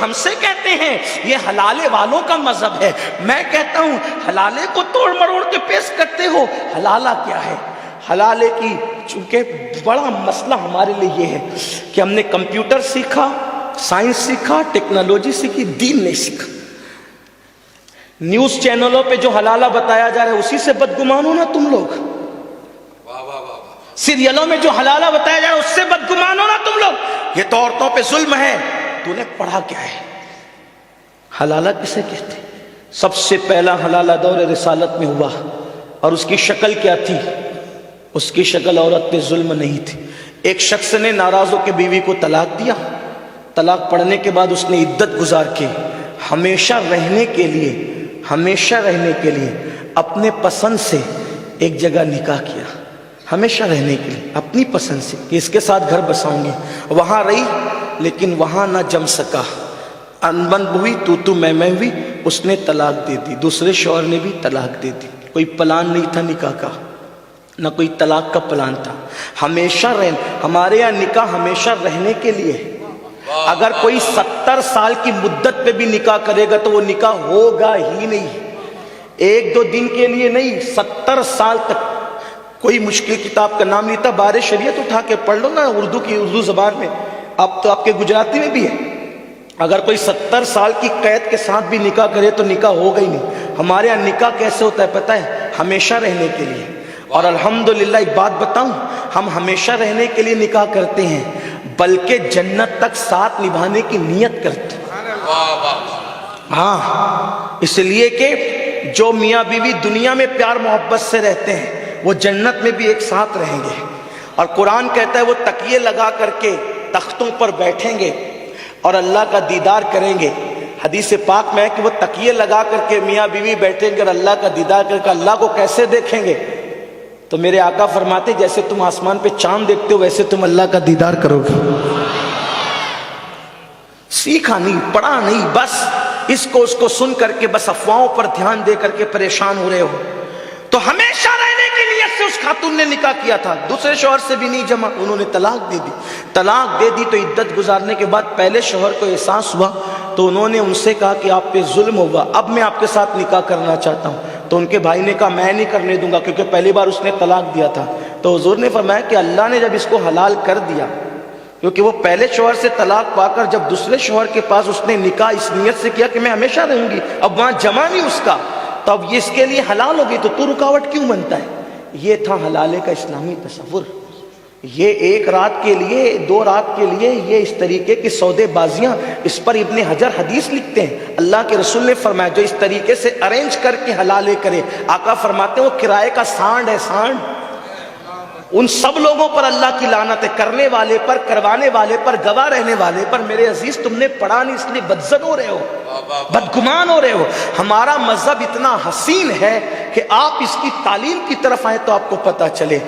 ہم سے کہتے ہیں یہ حلالے والوں کا مذہب ہے. میں کہتا ہوں حلالے کو توڑ مروڑ کے پیش کرتے ہو. حلالہ کیا ہے؟ حلالے کی چونکہ بڑا مسئلہ ہمارے لیے یہ ہے کہ ہم نے کمپیوٹر سیکھا، سائنس سیکھا، ٹیکنالوجی سیکھی، دین نہیں سیکھا. نیوز چینلوں پہ جو حلالہ بتایا جا رہا ہے اسی سے بدگمان ہو نا تم لوگ. سیریلوں میں جو حلالہ بتایا جا رہا ہے اس سے بدگمان ہو نا تم لوگ. یہ تو عورتوں پہ ظلم ہے. تو نے پڑھا کیا ہے؟ حلالہ کسے کہتے ہیں؟ سب سے پہلا حلالہ دور رسالت میں ہوا اور اس کی شکل کیا تھی؟ اس کی شکل عورت پہ ظلم نہیں تھی. ایک شخص نے ناراض ہو کے بیوی کو طلاق دیا. طلاق پڑنے کے بعد اس نے عدت گزار کے ہمیشہ رہنے کے لیے اپنے پسند سے ایک جگہ نکاح کیا. ہمیشہ رہنے کے لیے اپنی پسند سے کہ اس کے ساتھ گھر بساؤں گی. وہاں رہی لیکن وہاں نہ جم سکا. انبن ہوئی، تو میں ہوئی. اس نے طلاق دے دی. دوسرے شوہر نے بھی طلاق دے دی. کوئی پلان نہیں تھا نکاح کا، نہ کوئی طلاق کا پلان تھا. ہمیشہ ہمارے یہاں نکاح ہمیشہ رہنے کے لیے. اگر کوئی 70 سال کی مدت پہ بھی نکاح کرے گا تو وہ نکاح ہوگا ہی نہیں. 1-2 دن کے لیے نہیں، 70 سال تک. کوئی مشکل کتاب کا نام نہیں تھا. بار شریعت اٹھا کے پڑھ لو نا اردو زبان میں. اب تو آپ کے گجراتی میں بھی ہے. اگر کوئی 70 سال کی قید کے ساتھ بھی نکاح کرے تو نکاح ہوگا ہی نہیں. ہمارے یہاں نکاح کیسے ہوتا ہے پتہ ہے؟ ہمیشہ رہنے کے لیے. اور الحمدللہ ایک بات بتاؤں، ہم ہمیشہ رہنے کے لیے نکاح کرتے ہیں بلکہ جنت تک ساتھ نبھانے کی نیت کرتے ہیں. ہاں، اس لیے کہ جو میاں بیوی دنیا میں پیار محبت سے رہتے ہیں وہ جنت میں بھی ایک ساتھ رہیں گے. اور قرآن کہتا ہے وہ تکیے لگا کر کے تختوں پر بیٹھیں گے اور اللہ کا دیدار کریں گے. حدیث پاک میں ہے کہ وہ تکیے لگا کر کے میاں بیوی بیٹھیں گے اور اللہ کا دیدار کر کے اللہ کو کیسے دیکھیں گے؟ تو میرے آقا فرماتے جیسے تم آسمان پہ چاند دیکھتے ہو ویسے تم اللہ کا دیدار کرو گے. سیکھا نہیں، پڑھا نہیں، بس اس کو سن کر کے بس افواہوں پر دھیان دے کر کے پریشان ہو رہے ہو. تو ہمیشہ رہنے کی نیت سے اس خاتون نے نکاح کیا تھا. دوسرے شوہر سے بھی نہیں جما، انہوں نے طلاق دے دی. طلاق دے دی تو عدت گزارنے کے بعد پہلے شوہر کو احساس ہوا تو انہوں نے ان سے کہا کہ آپ پہ ظلم ہوا، اب میں آپ کے ساتھ نکاح کرنا چاہتا ہوں. تو ان کے بھائی نے کہا میں نہیں کرنے دوں گا کیونکہ پہلی بار اس نے طلاق دیا تھا. تو حضور نے فرمایا کہ اللہ نے جب اس کو حلال کر دیا، کیونکہ وہ پہلے شوہر سے طلاق پا کر جب دوسرے شوہر کے پاس اس نے نکاح اس نیت سے کیا کہ میں ہمیشہ رہوں گی، اب وہاں جمع نہیں اس کا، تو اب یہ اس کے لیے حلال ہوگی تو رکاوٹ کیوں بنتا ہے؟ یہ تھا حلالے کا اسلامی تصور. یہ 1 رات کے لیے 2 رات کے لیے یہ اس طریقے کی سودے بازیاں. اس پر ابن حجر حدیث لکھتے ہیں اللہ کے رسول نے فرمایا جو اس طریقے سے ارینج کر کے حلالے کرے، آقا فرماتے ہیں وہ کرائے کا سانڈ ہے. سانڈ ان سب لوگوں پر اللہ کی لعنت ہے، کرنے والے پر، کروانے والے پر، گواہ رہنے والے پر. میرے عزیز تم نے پڑھا نہیں اس لیے بدزن ہو رہے ہو، بدگمان ہو رہے ہو. ہمارا مذہب اتنا حسین ہے کہ آپ اس کی تعلیم کی طرف آئیں تو آپ کو پتہ چلے.